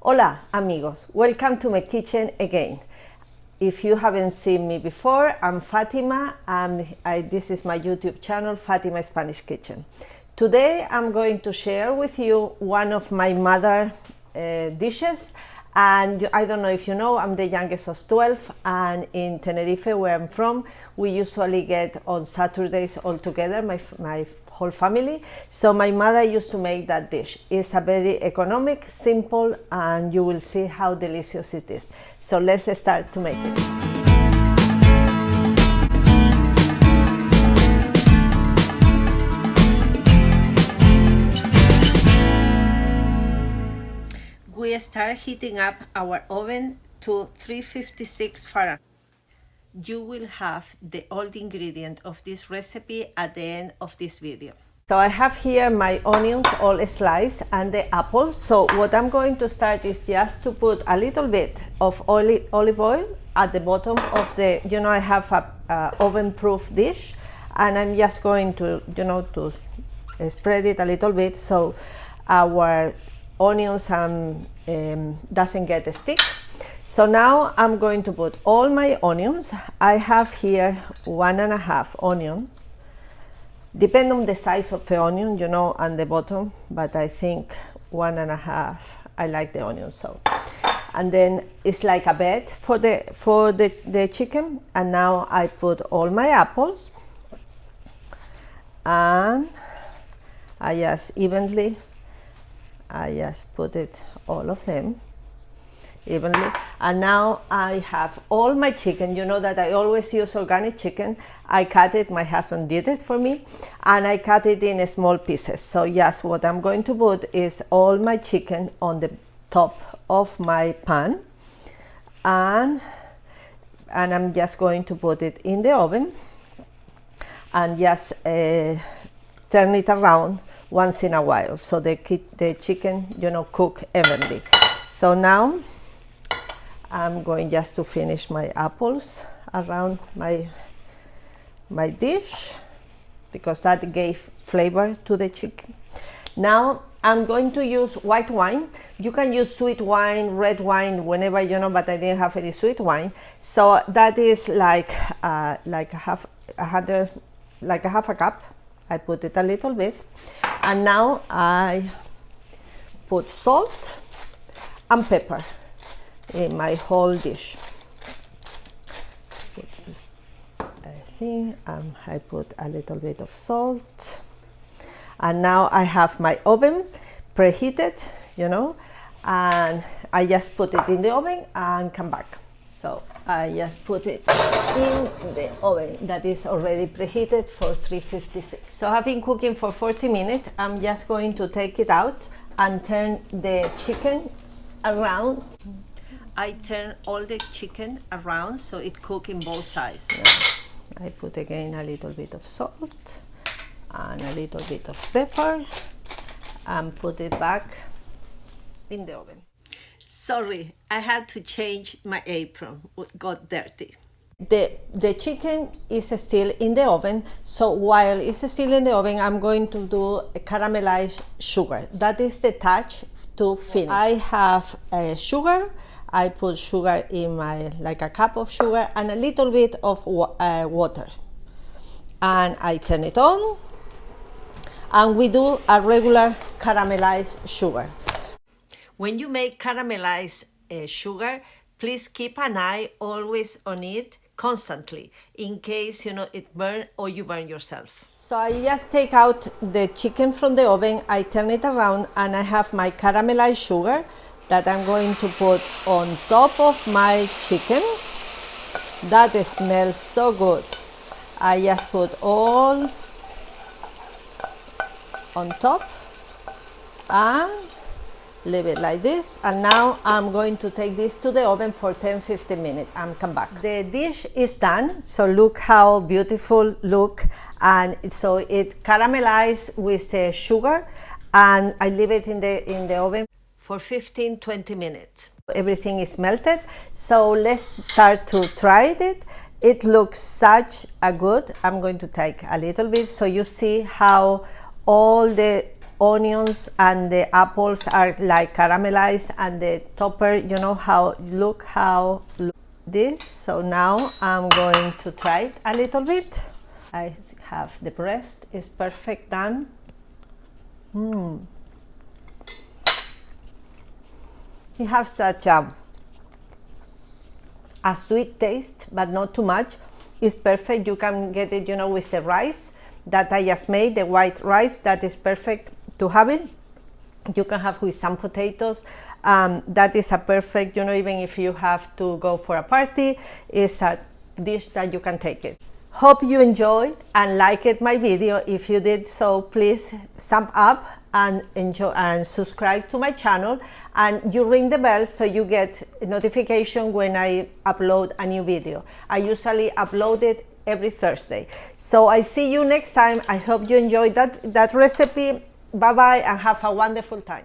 Hola amigos, welcome to my kitchen again. If you haven't seen me before, I'm Fatima and this is my YouTube channel, Fatima Spanish Kitchen. Today I'm going to share with you one of my mother dishes, and I don't know if you know, I'm the youngest of 12, and in Tenerife, where I'm from, we usually get on Saturdays all together, my whole family. So my mother used to make that dish. It's a very economic, simple, and you will see how delicious it is. So let's start to make it. We start heating up our oven to 356 Fahrenheit. You will have all the ingredients of this recipe at the end of this video. So I have here my onions all sliced and the apples. So what I'm going to start is just to put a little bit of olive oil at the bottom of the, I have a oven-proof dish, and I'm just going to, to spread it a little bit so our onions doesn't get stick. So now I'm going to put all my onions. I have here 1.5 onion. Depend on the size of the onion, on the bottom, but I think 1.5. I like the onion so. And then it's like a bed for the chicken. And now I put all my apples, and I just put it, all of them evenly. And now I have all my chicken. You know that I always use organic chicken. I cut it, my husband did it for me, and I cut it in small pieces. So yes, what I'm going to put is all my chicken on the top of my pan, and I'm just going to put it in the oven and just turn it around once in a while so the chicken cook evenly. So now I'm going just to finish my apples around my dish, because that gave flavor to the chicken. Now I'm going to use white wine. You can use sweet wine, red wine, whenever but I didn't have any sweet wine. So that is like a half a cup. I put it a little bit, and now I put salt and pepper in my whole dish. I put a little bit of salt, and now I have my oven preheated, and I just put it in the oven and come back. So I just put it in the oven that is already preheated for 356. So I've been cooking for 40 minutes. I'm just going to take it out and turn the chicken around. I turn all the chicken around so it cooks in both sides. Yeah. I put again a little bit of salt and a little bit of pepper and put it back in the oven. Sorry, I had to change my apron, it got dirty. The chicken is still in the oven, so while it's still in the oven, I'm going to do a caramelized sugar. That is the touch to finish. I have sugar. I put sugar in like a cup of sugar and a little bit of water. And I turn it on, and we do a regular caramelized sugar. When you make caramelized sugar, please keep an eye always on it constantly, in case it burns or you burn yourself. So I just take out the chicken from the oven, I turn it around, and I have my caramelized sugar that I'm going to put on top of my chicken. That smells so good. I just put all on top and leave it like this. And now I'm going to take this to the oven for 10-15 minutes and come back. The dish is done, so look how beautiful look. And so it caramelized with the sugar, and I leave it in the oven for 15-20 minutes. Everything is melted, so let's start to try it. It looks such a good. I'm going to take a little bit so you see how all the onions and the apples are like caramelized, and the topper, you know how this. So now I'm going to try it a little bit. I have the breast, is perfect done. It has such a sweet taste, but not too much. It's perfect. You can get it, you know, with the rice that I just made, the white rice. That is perfect to have it. You can have with some potatoes. That is a perfect, you know, even if you have to go for a party, it's a dish that you can take it. Hope you enjoyed and liked my video. If you did so, please thumb up and enjoy and subscribe to my channel, and you ring the bell so you get a notification when I upload a new video. I usually upload it every Thursday. So I see you next time. I hope you enjoyed that recipe. Bye bye and have a wonderful time.